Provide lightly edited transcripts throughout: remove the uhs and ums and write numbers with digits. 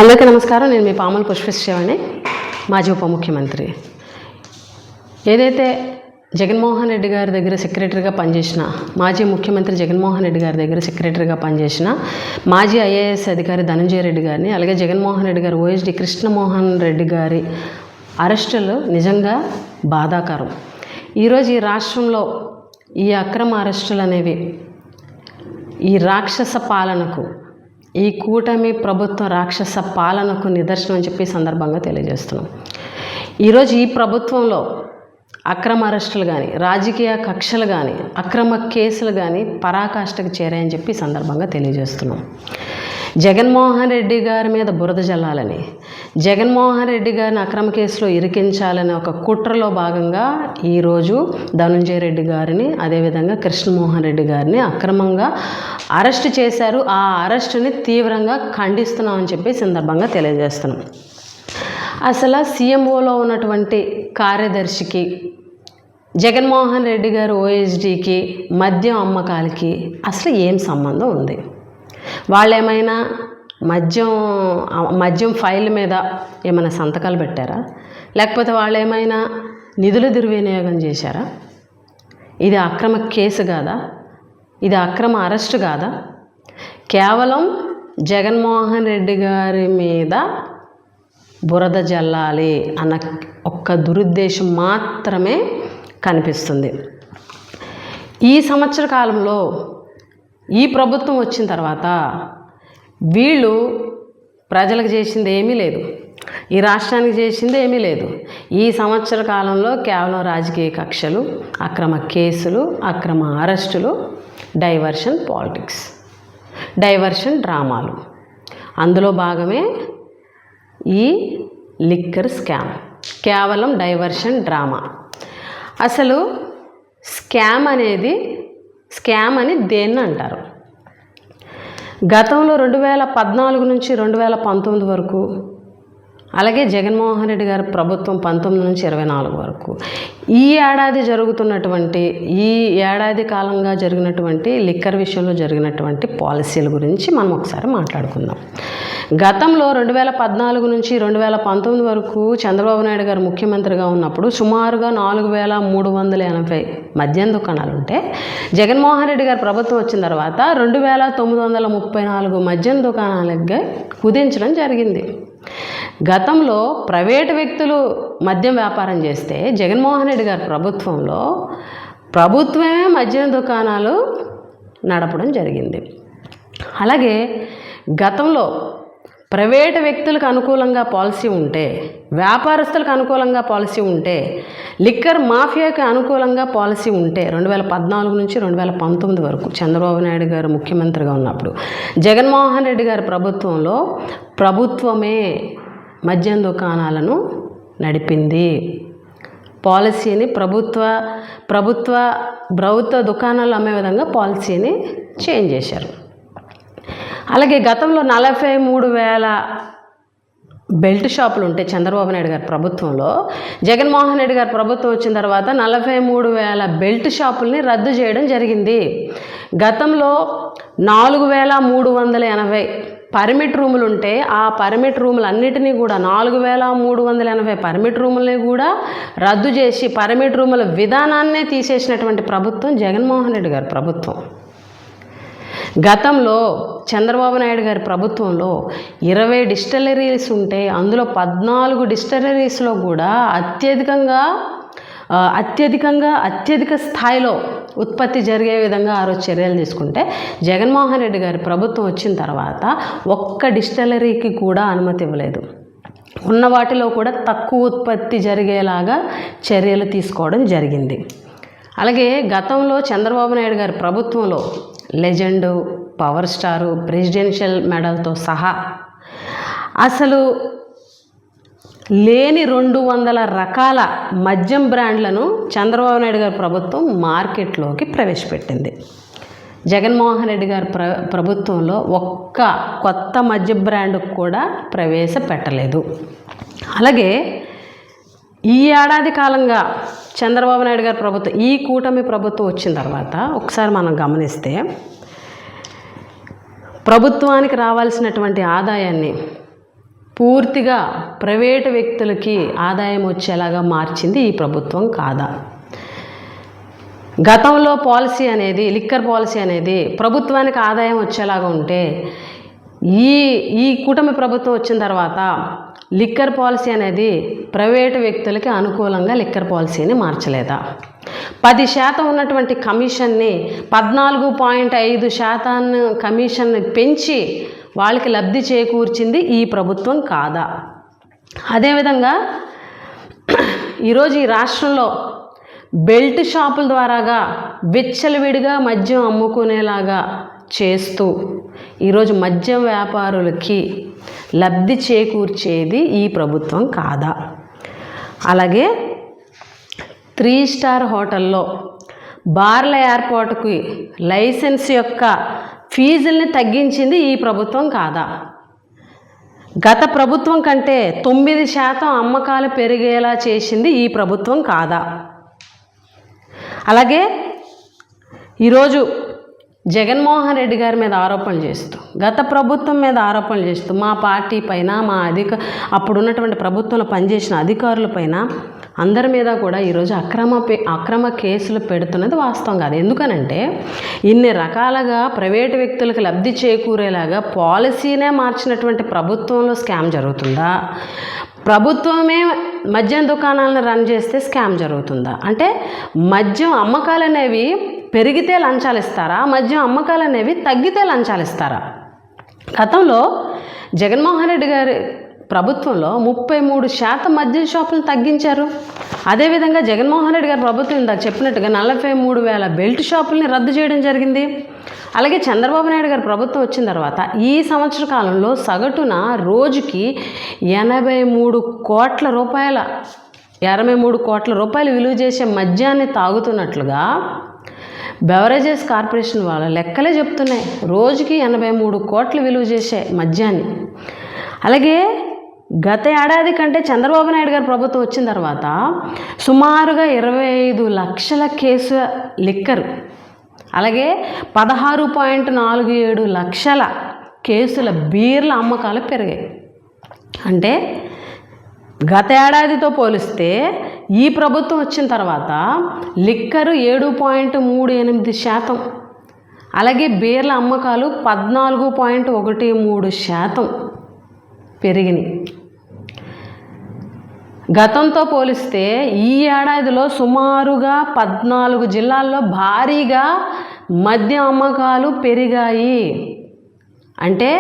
అందరికీ నమస్కారం. నేను మీ పాముల పుష్పశ్రేవణి, మాజీ ఉప ముఖ్యమంత్రి. ఏదైతే జగన్మోహన్ రెడ్డి గారి దగ్గర సెక్రటరీగా పనిచేసిన, మాజీ ముఖ్యమంత్రి జగన్మోహన్ రెడ్డి గారి దగ్గర సెక్రటరీగా పనిచేసిన మాజీ ఐఏఎస్ అధికారి ధనంజయ రెడ్డి గారిని, అలాగే జగన్మోహన్ రెడ్డి గారు ఓఎస్డి కృష్ణమోహన్ రెడ్డి గారి అరెస్టులు నిజంగా బాధాకరం. ఈరోజు ఈ రాష్ట్రంలో ఈ అక్రమ అరెస్టులు అనేవి ఈ రాక్షస పాలనకు, ఈ కూటమి ప్రభుత్వం రాక్షస పాలనకు నిదర్శనం అని చెప్పి సందర్భంగా తెలియజేస్తున్నాం. ఈరోజు ఈ ప్రభుత్వంలో అక్రమ అరెస్టులు కానీ, రాజకీయ కక్షలు కానీ, అక్రమ కేసులు కానీ పరాకాష్ఠకు చేరాయని చెప్పి సందర్భంగా తెలియజేస్తున్నాం. జగన్మోహన్ రెడ్డి గారి మీద బురద జల్లాలని, జగన్మోహన్ రెడ్డి గారిని అక్రమ కేసులో ఇరికించాలనే ఒక కుట్రలో భాగంగా ఈరోజు ధనంజయ రెడ్డి గారిని, అదేవిధంగా కృష్ణమోహన్ రెడ్డి గారిని అక్రమంగా అరెస్ట్ చేశారు. ఆ అరెస్టుని తీవ్రంగా ఖండిస్తున్నామని చెప్పి సందర్భంగా తెలియజేస్తున్నాం. అసలు సీఎంఓలో ఉన్నటువంటి కార్యదర్శికి, జగన్మోహన్ రెడ్డి గారు ఓఎస్డీకి, మద్యం అమ్మకాలకి అసలు ఏం సంబంధం ఉంది? వాళ్ళు ఏమైనా మద్యం ఫైల్ మీద ఏమైనా సంతకాలు పెట్టారా? లేకపోతే వాళ్ళు ఏమైనా నిధుల దుర్వినియోగం చేశారా? ఇది అక్రమ కేసు కాదా? ఇది అక్రమ అరెస్టు కాదా? కేవలం జగన్మోహన్ రెడ్డి గారి మీద బురద జల్లాలి అన్న ఒక్క దురుద్దేశం మాత్రమే కనిపిస్తుంది. ఈ సంవత్సర కాలంలో ఈ ప్రభుత్వం వచ్చిన తర్వాత వీళ్ళు ప్రజలకు చేసింది ఏమీ లేదు, ఈ రాష్ట్రానికి చేసింది ఏమీ లేదు. ఈ సంవత్సర కాలంలో కేవలం రాజకీయ కక్షలు, అక్రమ కేసులు, అక్రమ అరెస్టులు, డైవర్షన్ పాలిటిక్స్, డైవర్షన్ డ్రామాలు. అందులో భాగమే ఈ లిక్కర్ స్కామ్. కేవలం డైవర్షన్ డ్రామా. అసలు స్కామ్ అని దేన్ని అంటారు? గతంలో 2014 నుంచి 2019 వరకు, అలాగే జగన్మోహన్ రెడ్డి గారి ప్రభుత్వం 19 నుంచి 24 వరకు, ఈ ఏడాది కాలంగా జరిగినటువంటి లిక్కర్ విషయంలో జరిగినటువంటి పాలసీల గురించి మనం ఒకసారి మాట్లాడుకుందాం. గతంలో 2014 నుంచి 2019 వరకు చంద్రబాబు నాయుడు గారు ముఖ్యమంత్రిగా ఉన్నప్పుడు సుమారుగా 4380 మద్యం దుకాణాలు ఉంటే, జగన్మోహన్ రెడ్డి గారు ప్రభుత్వం వచ్చిన తర్వాత 2934 మద్యం దుకాణాలకి కుదించడం జరిగింది. గతంలో ప్రైవేటు వ్యక్తులు మద్యం వ్యాపారం చేస్తే, జగన్మోహన్ రెడ్డి గారి ప్రభుత్వంలో ప్రభుత్వమే మద్యం దుకాణాలు నడపడం జరిగింది. అలాగే గతంలో ప్రైవేటు వ్యక్తులకు అనుకూలంగా పాలసీ ఉంటే, వ్యాపారస్తులకు అనుకూలంగా పాలసీ ఉంటే, లిక్కర్ మాఫియాకి అనుకూలంగా పాలసీ ఉంటే 2014 నుంచి 2019 వరకు చంద్రబాబు నాయుడు గారు ముఖ్యమంత్రిగా ఉన్నప్పుడు జగన్మోహన్ రెడ్డి గారి ప్రభుత్వంలో ప్రభుత్వమే మద్యం దుకాణాలను నడిపింది. పాలసీని ప్రభుత్వ దుకాణాలు అమ్మే విధంగా పాలసీని చేంజ్ చేశారు. అలాగే గతంలో 43,000 బెల్ట్ షాపులు ఉంటే చంద్రబాబు నాయుడు గారి ప్రభుత్వంలో, జగన్మోహన్ రెడ్డి గారి ప్రభుత్వం వచ్చిన తర్వాత 43,000 బెల్ట్ షాపుల్ని రద్దు చేయడం జరిగింది. గతంలో 4,380 పర్మిట్ రూములు ఉంటే, ఆ పర్మిట్ రూములన్నిటినీ కూడా 4,380 పర్మిట్ రూములని కూడా రద్దు చేసి పర్మిట్ రూముల విధానాన్నే తీసేసినటువంటి ప్రభుత్వం జగన్మోహన్ రెడ్డి గారి ప్రభుత్వం. గతంలో చంద్రబాబు నాయుడు గారి ప్రభుత్వంలో 20 డిస్టిలరీస్ ఉంటే, అందులో 14 డిస్టిలరీస్లో కూడా అత్యధిక స్థాయిలో ఉత్పత్తి జరిగే విధంగా ఆ రోజు చర్యలు తీసుకుంటే, జగన్మోహన్ రెడ్డి గారి ప్రభుత్వం వచ్చిన తర్వాత ఒక్క డిస్టిలరీకి కూడా అనుమతి ఇవ్వలేదు. ఉన్న వాటిలో కూడా తక్కువ ఉత్పత్తి జరిగేలాగా చర్యలు తీసుకోవడం జరిగింది. అలాగే గతంలో చంద్రబాబు నాయుడు గారి ప్రభుత్వంలో లెజెండు, పవర్ స్టారు, ప్రెసిడెన్షియల్ మెడల్తో సహా అసలు లేని 200 రకాల మద్యం బ్రాండ్లను చంద్రబాబు నాయుడు గారి ప్రభుత్వం మార్కెట్లోకి ప్రవేశపెట్టింది. జగన్మోహన్ రెడ్డి గారి ప్రభుత్వంలో ఒక్క కొత్త మద్య బ్రాండ్ కూడా ప్రవేశపెట్టలేదు. అలాగే ఈ ఏడాది కాలంగా చంద్రబాబు నాయుడు గారి ప్రభుత్వం, ఈ కూటమి ప్రభుత్వం వచ్చిన తర్వాత ఒకసారి మనం గమనిస్తే, ప్రభుత్వానికి రావాల్సినటువంటి ఆదాయాన్ని పూర్తిగా ప్రైవేటు వ్యక్తులకి ఆదాయం వచ్చేలాగా మార్చింది ఈ ప్రభుత్వం కాదా? గతంలో పాలసీ అనేది, లిక్కర్ పాలసీ అనేది ప్రభుత్వానికి ఆదాయం వచ్చేలాగా ఉంటే ఈ కూటమి ప్రభుత్వం వచ్చిన తర్వాత లిక్కర్ పాలసీ అనేది ప్రైవేటు వ్యక్తులకి అనుకూలంగా లిక్కర్ పాలసీని మార్చలేదా? 10% ఉన్నటువంటి కమిషన్ని 14.5% కమిషన్ని పెంచి వాళ్ళకి లబ్ధి చేకూర్చింది ఈ ప్రభుత్వం కాదా? అదేవిధంగా ఈరోజు ఈ రాష్ట్రంలో బెల్ట్ షాపుల ద్వారాగా విచ్చలవిడిగా మద్యం అమ్ముకునేలాగా చేస్తూ ఈరోజు మద్యం వ్యాపారులకి లబ్ధి చేకూర్చేది ఈ ప్రభుత్వం కాదా? అలాగే 3 స్టార్ హోటల్లో బార్ల ఏర్పాటుకి లైసెన్స్ యొక్క ఫీజుల్ని తగ్గించింది ఈ ప్రభుత్వం కాదా? గత ప్రభుత్వం కంటే 9% అమ్మకాలు పెరిగేలా చేసింది ఈ ప్రభుత్వం కాదా? అలాగే ఈరోజు జగన్మోహన్ రెడ్డి గారి మీద ఆరోపణలు చేస్తూ, గత ప్రభుత్వం మీద ఆరోపణలు చేస్తూ, మా పార్టీ పైన, అప్పుడు ఉన్నటువంటి ప్రభుత్వంలో పనిచేసిన అధికారుల పైన అందరి మీద కూడా ఈరోజు అక్రమ కేసులు పెడుతున్నది వాస్తవం కాదు. ఎందుకనంటే ఇన్ని రకాలుగా ప్రైవేటు వ్యక్తులకు లబ్ధి చేకూరేలాగా పాలసీనే మార్చినటువంటి ప్రభుత్వంలో స్కామ్ జరుగుతుందా? ప్రభుత్వమే మద్యం దుకాణాలను రన్ చేస్తే స్కామ్ జరుగుతుందా? అంటే మద్యం అమ్మకాలు అనేవి పెరిగితే లంచాలు ఇస్తారా? మద్యం అమ్మకాలు అనేవి తగ్గితే లంచాలు ఇస్తారా? గతంలో జగన్మోహన్ రెడ్డి గారి ప్రభుత్వంలో 33% మద్యం షాపులను తగ్గించారు. అదేవిధంగా జగన్మోహన్ రెడ్డి గారి ప్రభుత్వం ఇందాక చెప్పినట్టుగా 43,000 బెల్ట్ షాపుల్ని రద్దు చేయడం జరిగింది. అలాగే చంద్రబాబు నాయుడు గారి ప్రభుత్వం వచ్చిన తర్వాత ఈ సంవత్సర కాలంలో సగటున రోజుకి 83 కోట్ల రూపాయలు విలువ చేసే మద్యాన్ని తాగుతున్నట్లుగా బెవరేజెస్ కార్పొరేషన్ వాళ్ళ లెక్కలే చెప్తున్నాయి. రోజుకి 83 కోట్లు విలువ చేసే మద్యాన్ని. అలాగే గత ఏడాది కంటే చంద్రబాబు నాయుడు గారి ప్రభుత్వం వచ్చిన తర్వాత సుమారుగా 25 లక్షల కేసు లిక్కర్, అలాగే 16.47 లక్షల కేసుల బీర్ల అమ్మకాలు పెరిగాయి. అంటే గత ఏడాదితో పోలిస్తే ఈ ప్రభుత్వం వచ్చిన తర్వాత లిక్కరు 7.38%, అలాగే బీర్ల అమ్మకాలు 14.13% పెరిగినాయి. గతంతో పోలిస్తే ఈ ఏడాదిలో సుమారుగా 14 జిల్లాల్లో భారీగా మద్యం అమ్మకాలు పెరిగాయి. అంటే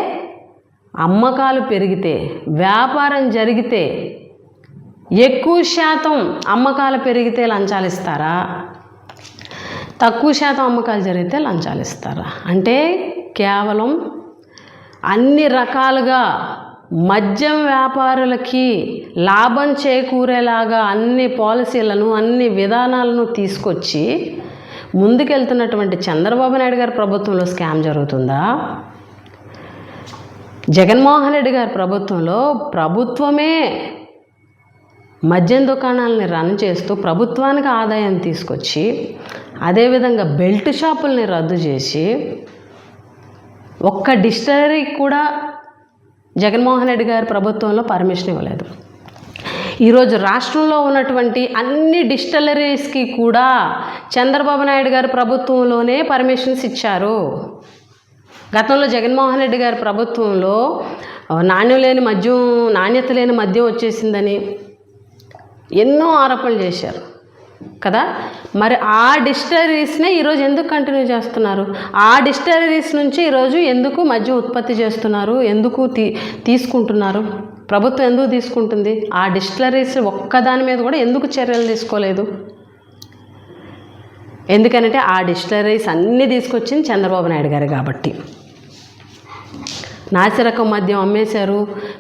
అమ్మకాలు పెరిగితే, వ్యాపారం జరిగితే, ఎక్కువ శాతం అమ్మకాలు పెరిగితే లంచాలు ఇస్తారా? తక్కువ శాతం అమ్మకాలు జరిగితే లంచాలు ఇస్తారా? అంటే కేవలం అన్ని రకాలుగా మద్యం వ్యాపారులకి లాభం చేకూరేలాగా అన్ని పాలసీలను, అన్ని విధానాలను తీసుకొచ్చి ముందుకెళ్తున్నటువంటి చంద్రబాబు నాయుడు గారి ప్రభుత్వంలో స్కామ్ జరుగుతుందా? జగన్మోహన్ రెడ్డి గారి ప్రభుత్వంలో ప్రభుత్వమే మద్యం దుకాణాలని రన్ చేస్తూ ప్రభుత్వానికి ఆదాయం తీసుకొచ్చి, అదేవిధంగా బెల్ట్ షాపుల్ని రద్దు చేసి, ఒక్క డిస్టిలరీకి కూడా జగన్మోహన్ రెడ్డి గారి ప్రభుత్వంలో పర్మిషన్ ఇవ్వలేదు. ఈరోజు రాష్ట్రంలో ఉన్నటువంటి అన్ని డిస్టిలరీస్కి కూడా చంద్రబాబు నాయుడు గారి ప్రభుత్వంలోనే పర్మిషన్స్ ఇచ్చారు. గతంలో జగన్మోహన్ రెడ్డి గారి ప్రభుత్వంలో నాణ్యత లేని మద్యం వచ్చేసిందని ఎన్నో ఆరోపణలు చేశారు కదా. మరి ఆ డిస్టిలరీస్నే ఈరోజు ఎందుకు కంటిన్యూ చేస్తున్నారు? ఆ డిస్టిలరీస్ నుంచి ఈరోజు ఎందుకు మద్యం ఉత్పత్తి చేస్తున్నారు? ఎందుకు తీసుకుంటున్నారు? ప్రభుత్వం ఎందుకు తీసుకుంటుంది? ఆ డిస్టిలరీస్ ఒక్కదాని మీద కూడా ఎందుకు చర్యలు తీసుకోలేదు? ఎందుకనంటే ఆ డిస్టిలరీస్ అన్నీ తీసుకొచ్చింది చంద్రబాబు నాయుడు గారు కాబట్టి. నాసిరకం మద్యం అమ్మేశారు,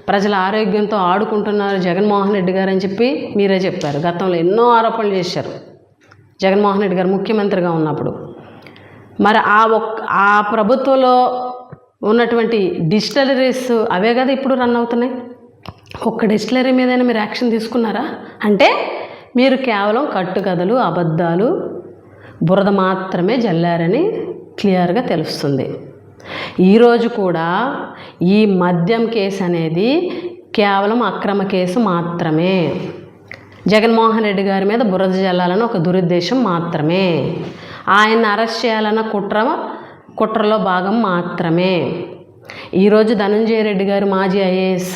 ప్రజల ఆరోగ్యంతో ఆడుకుంటున్నారు జగన్మోహన్ రెడ్డి గారు అని చెప్పి మీరే చెప్పారు. గతంలో ఎన్నో ఆరోపణలు చేశారు జగన్మోహన్ రెడ్డి గారు ముఖ్యమంత్రిగా ఉన్నప్పుడు. మరి ఆ ప్రభుత్వంలో ఉన్నటువంటి డిస్టిలరీస్ అవే కదా ఇప్పుడు రన్ అవుతున్నాయి. ఒక్క డిస్టిలరీ మీదైనా మీరు యాక్షన్ తీసుకున్నారా? అంటే మీరు కేవలం కట్టుకథలు, అబద్ధాలు, బురద మాత్రమే జల్లారని క్లియర్గా తెలుస్తుంది. ఈరోజు కూడా ఈ మద్యం కేసు అనేది కేవలం అక్రమ కేసు మాత్రమే. జగన్మోహన్ రెడ్డి గారి మీద బురద జల్లాలని ఒక దురుద్దేశం మాత్రమే. ఆయన్ని అరెస్ట్ చేయాలన్న కుట్రలో భాగం మాత్రమే. ఈరోజు ధనంజయ రెడ్డి గారు, మాజీ ఐఏఎస్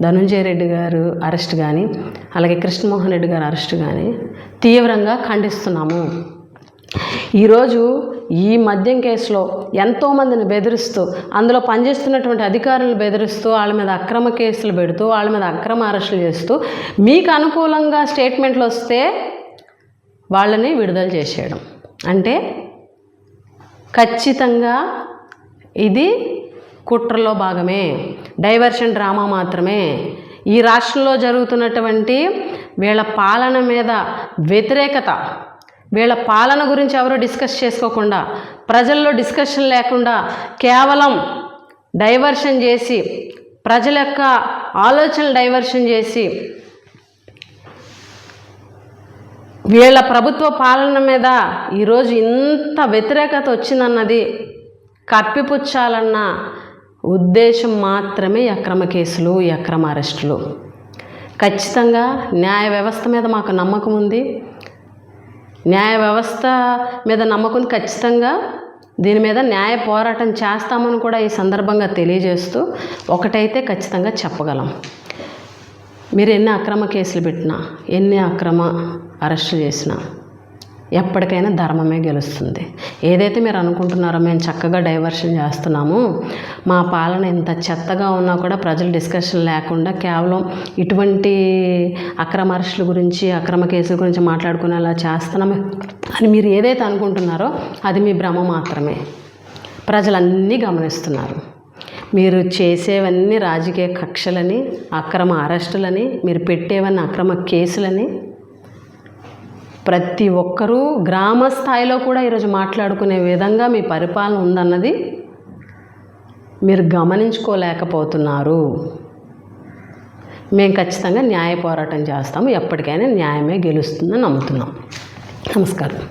ధనంజయ రెడ్డి గారు అరెస్ట్ కానీ, అలాగే కృష్ణమోహన్ రెడ్డి గారు అరెస్ట్ కానీ తీవ్రంగా ఖండిస్తున్నాము. ఈరోజు ఈ మద్యం కేసులో ఎంతోమందిని బెదిరిస్తూ, అందులో పనిచేస్తున్నటువంటి అధికారులను బెదిరిస్తూ, వాళ్ళ మీద అక్రమ కేసులు పెడుతూ, వాళ్ళ మీద అక్రమ అరెస్టులు చేస్తూ, మీకు అనుకూలంగా స్టేట్మెంట్లు వస్తే వాళ్ళని విడుదల చేసేయడం అంటే ఖచ్చితంగా ఇది కుట్రలో భాగమే, డైవర్షన్ డ్రామా మాత్రమే. ఈ రాష్ట్రంలో జరుగుతున్నటువంటి వీళ్ళ పాలన మీద వ్యతిరేకత, వీళ్ళ పాలన గురించి ఎవరో డిస్కస్ చేసుకోకుండా, ప్రజల్లో డిస్కషన్ లేకుండా కేవలం డైవర్షన్ చేసి, ప్రజల యొక్క ఆలోచనలు డైవర్షన్ చేసి, వీళ్ళ ప్రభుత్వ పాలన మీద ఈరోజు ఇంత వ్యతిరేకత వచ్చిందన్నది కప్పిపుచ్చాలన్న ఉద్దేశం మాత్రమే ఈ అక్రమ కేసులు, ఈ అక్రమ అరెస్టులు. ఖచ్చితంగా న్యాయ వ్యవస్థ మీద మాకు నమ్మకం ఉంది. న్యాయ వ్యవస్థ మీద నమ్మకం ఖచ్చితంగా దీని మీద న్యాయ పోరాటం చేస్తామని కూడా ఈ సందర్భంగా తెలియజేస్తూ ఒకటైతే ఖచ్చితంగా చెప్పగలం. మీరు ఎన్ని అక్రమ కేసులు పెట్టినా, ఎన్ని అక్రమ అరెస్టులు చేసినా ఎప్పటికైనా ధర్మమే గెలుస్తుంది. ఏదైతే మీరు అనుకుంటున్నారో మేము చక్కగా డైవర్షన్ చేస్తున్నాము, మా పాలన ఇంత చెత్తగా ఉన్నా కూడా ప్రజలు డిస్కషన్ లేకుండా కేవలం ఇటువంటి అక్రమ అరెస్టుల గురించి, అక్రమ కేసుల గురించి మాట్లాడుకునేలా చేస్తున్నాము అని మీరు ఏదైతే అనుకుంటున్నారో అది మీ భ్రమ మాత్రమే. ప్రజలన్నీ గమనిస్తున్నారు. మీరు చేసేవన్నీ రాజకీయ కక్షలని, అక్రమ అరెస్టులని, మీరు పెట్టేవన్నీ అక్రమ కేసులని ప్రతి ఒక్కరూ గ్రామ స్థాయిలో కూడా ఈరోజు మాట్లాడుకునే విధంగా మీ పరిపాలన ఉందన్నది మీరు గమనించుకోలేకపోతున్నారు. మేము ఖచ్చితంగా న్యాయ పోరాటం చేస్తాము. ఎప్పటికైనా న్యాయమే గెలుస్తుందని నమ్ముతున్నాం. నమస్కారం.